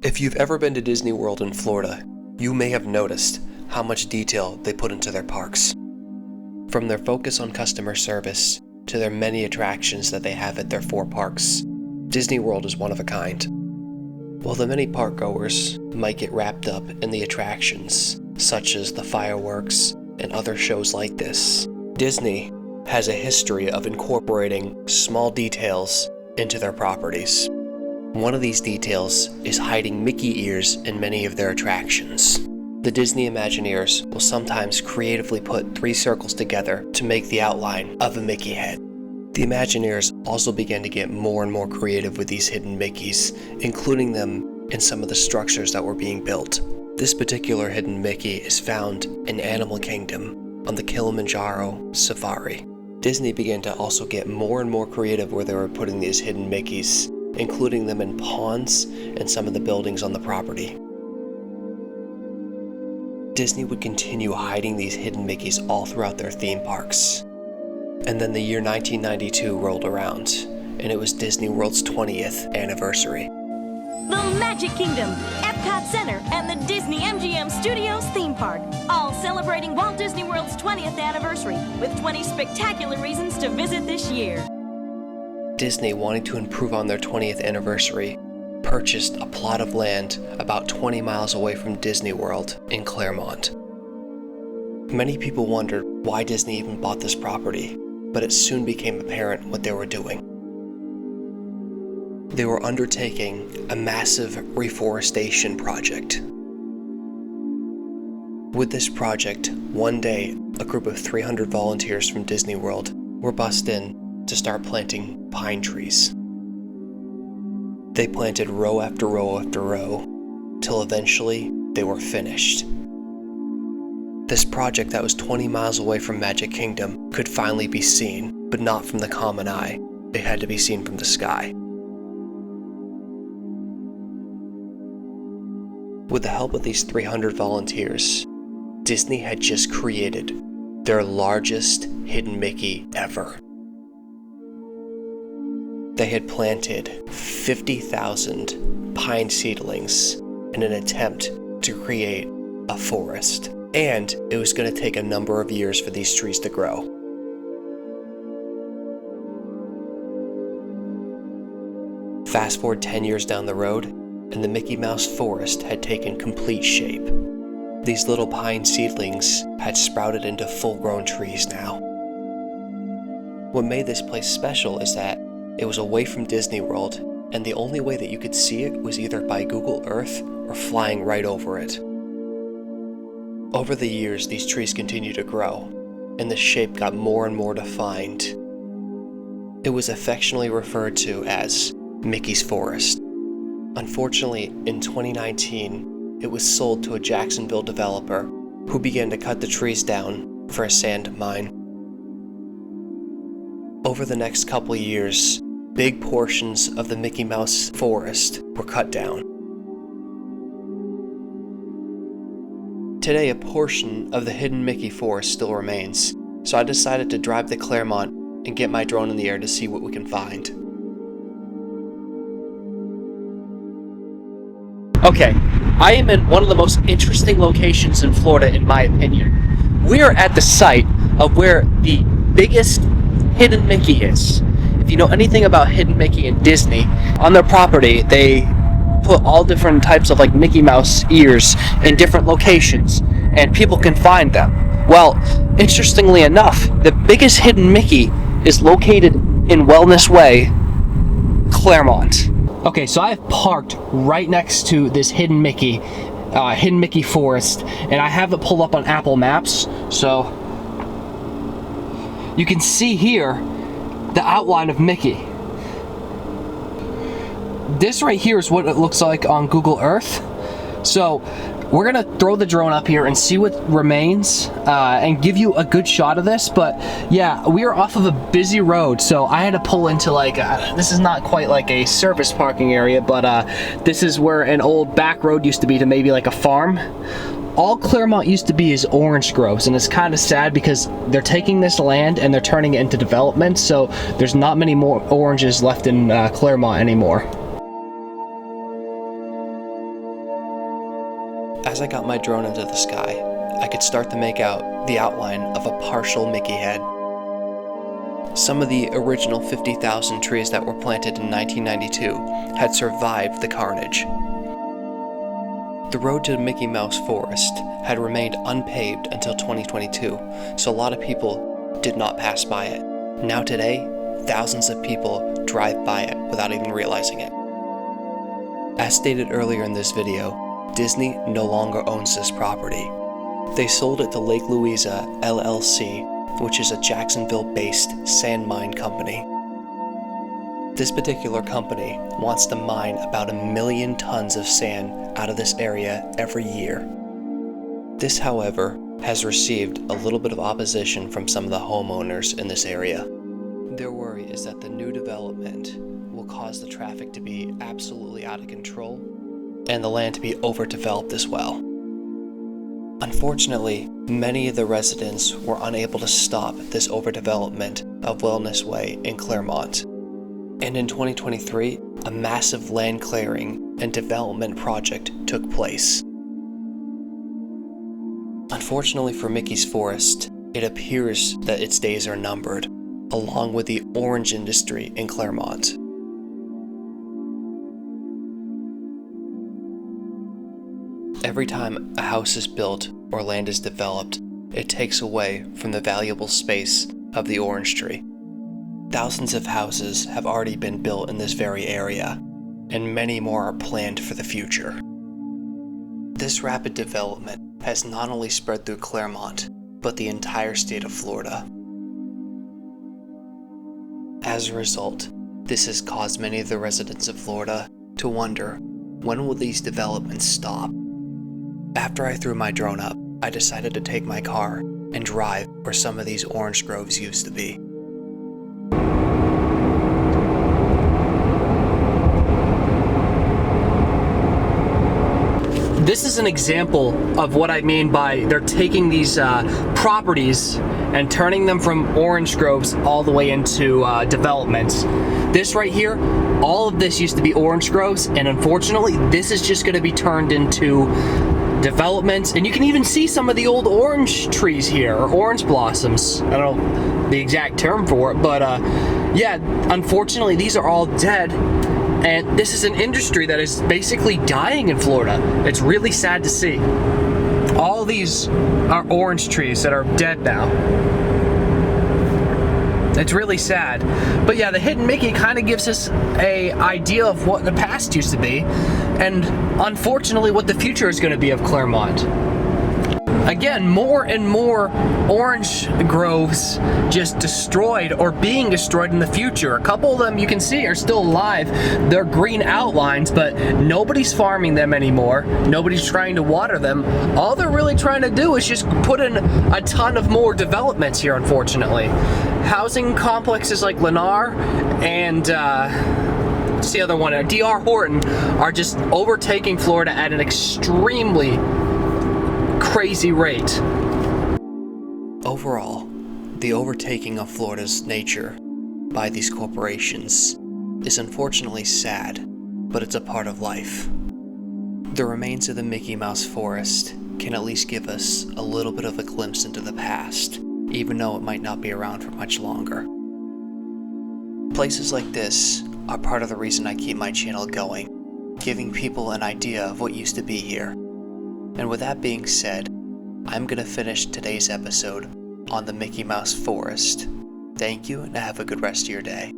If you've ever been to Disney World in Florida, you may have noticed how much detail they put into their parks. From their focus on customer service to their many attractions that they have at their 4 parks, Disney World is one of a kind. While the many park goers might get wrapped up in the attractions, such as the fireworks and other shows like this, Disney has a history of incorporating small details into their properties. One of these details is hiding Mickey ears in many of their attractions. The Disney Imagineers will sometimes creatively put 3 circles together to make the outline of a Mickey head. The Imagineers also began to get more and more creative with these hidden Mickeys, including them in some of the structures that were being built. This particular hidden Mickey is found in Animal Kingdom on the Kilimanjaro Safari. Disney began to also get more and more creative where they were putting these hidden Mickeys, including them in ponds and some of the buildings on the property. Disney would continue hiding these hidden Mickeys all throughout their theme parks. And then the year 1992 rolled around, and it was Disney World's 20th anniversary. The Magic Kingdom, Epcot Center, and the Disney MGM Studios theme park, all celebrating Walt Disney World's 20th anniversary, with 20 spectacular reasons to visit this year. Disney, wanting to improve on their 20th anniversary, purchased a plot of land about 20 miles away from Disney World in Clermont. Many people wondered why Disney even bought this property, but it soon became apparent what they were doing. They were undertaking a massive reforestation project. With this project, one day, a group of 300 volunteers from Disney World were bussed in to start planting pine trees. They planted row after row after row, till eventually they were finished. This project that was 20 miles away from Magic Kingdom could finally be seen, but not from the common eye. It had to be seen from the sky. With the help of these 300 volunteers, Disney had just created their largest hidden Mickey ever. They had planted 50,000 pine seedlings in an attempt to create a forest. And it was going to take a number of years for these trees to grow. Fast forward 10 years down the road, and the Mickey Mouse forest had taken complete shape. These little pine seedlings had sprouted into full-grown trees now. What made this place special is that it was away from Disney World, and the only way that you could see it was either by Google Earth or flying right over it. Over the years, these trees continued to grow, and the shape got more and more defined. It was affectionately referred to as Mickey's Forest. Unfortunately, in 2019, it was sold to a Jacksonville developer who began to cut the trees down for a sand mine. Over the next couple of years, big portions of the Mickey Mouse forest were cut down. Today, a portion of the hidden Mickey forest still remains, so I decided to drive to Clermont and get my drone in the air to see what we can find. Okay, I am in one of the most interesting locations in Florida, in my opinion. We are at the site of where the biggest hidden Mickey is. If you know anything about hidden Mickey and Disney, on their property, they put all different types of Mickey Mouse ears in different locations, and people can find them. Well, interestingly enough, the biggest hidden Mickey is located in Wellness Way, Clermont. Okay, so I've parked right next to this hidden Mickey forest, and I have it pulled up on Apple Maps, so you can see here the outline of Mickey. This right here is what it looks like on Google Earth. So we're gonna throw the drone up here and see what remains and give you a good shot of this. But yeah, we are off of a busy road, so I had to pull into this is not quite like a surface parking area, but this is where an old back road used to be to maybe a farm. All Clermont used to be is orange groves, and it's kind of sad because they're taking this land and they're turning it into development, so there's not many more oranges left in Clermont anymore. As I got my drone into the sky, I could start to make out the outline of a partial Mickey head. Some of the original 50,000 trees that were planted in 1992 had survived the carnage. The road to Mickey Mouse Forest had remained unpaved until 2022, so a lot of people did not pass by it. Now today, thousands of people drive by it without even realizing it. As stated earlier in this video, Disney no longer owns this property. They sold it to Lake Louisa LLC, which is a Jacksonville-based sand mine company. This particular company wants to mine about 1 million tons of sand out of this area every year. This, however, has received a little bit of opposition from some of the homeowners in this area. Their worry is that the new development will cause the traffic to be absolutely out of control and the land to be overdeveloped as well. Unfortunately, many of the residents were unable to stop this overdevelopment of Wellness Way in Clermont. And in 2023, a massive land clearing and development project took place. Unfortunately for Mickey's Forest, it appears that its days are numbered, along with the orange industry in Clermont. Every time a house is built or land is developed, it takes away from the valuable space of the orange tree. Thousands of houses have already been built in this very area, and many more are planned for the future. This rapid development has not only spread through Clermont, but the entire state of Florida. As a result, this has caused many of the residents of Florida to wonder, when will these developments stop? After I threw my drone up, I decided to take my car and drive where some of these orange groves used to be. This is an example of what I mean by they're taking these properties and turning them from orange groves all the way into developments. This right here, all of this used to be orange groves, and unfortunately, this is just going to be turned into developments. And you can even see some of the old orange trees here, or orange blossoms. I don't know the exact term for it, but yeah, unfortunately, these are all dead. And this is an industry that is basically dying in Florida. It's really sad to see. All these are orange trees that are dead now. It's really sad. But yeah, the Hidden Mickey kind of gives us an idea of what the past used to be, and unfortunately what the future is going to be of Clermont. Again, more and more orange groves just destroyed or being destroyed in the future. A couple of them you can see are still alive. They're green outlines, but nobody's farming them anymore. Nobody's trying to water them. All they're really trying to do is just put in a ton of more developments here, unfortunately. Housing complexes like Lennar and what's the other one? D.R. Horton are just overtaking Florida at an extremely crazy rate. Overall, the overtaking of Florida's nature by these corporations is unfortunately sad, but it's a part of life. The remains of the Mickey Mouse Forest can at least give us a little bit of a glimpse into the past, even though it might not be around for much longer. Places like this are part of the reason I keep my channel going, giving people an idea of what used to be here. And with that being said, I'm going to finish today's episode on the Mickey Mouse Forest. Thank you, and have a good rest of your day.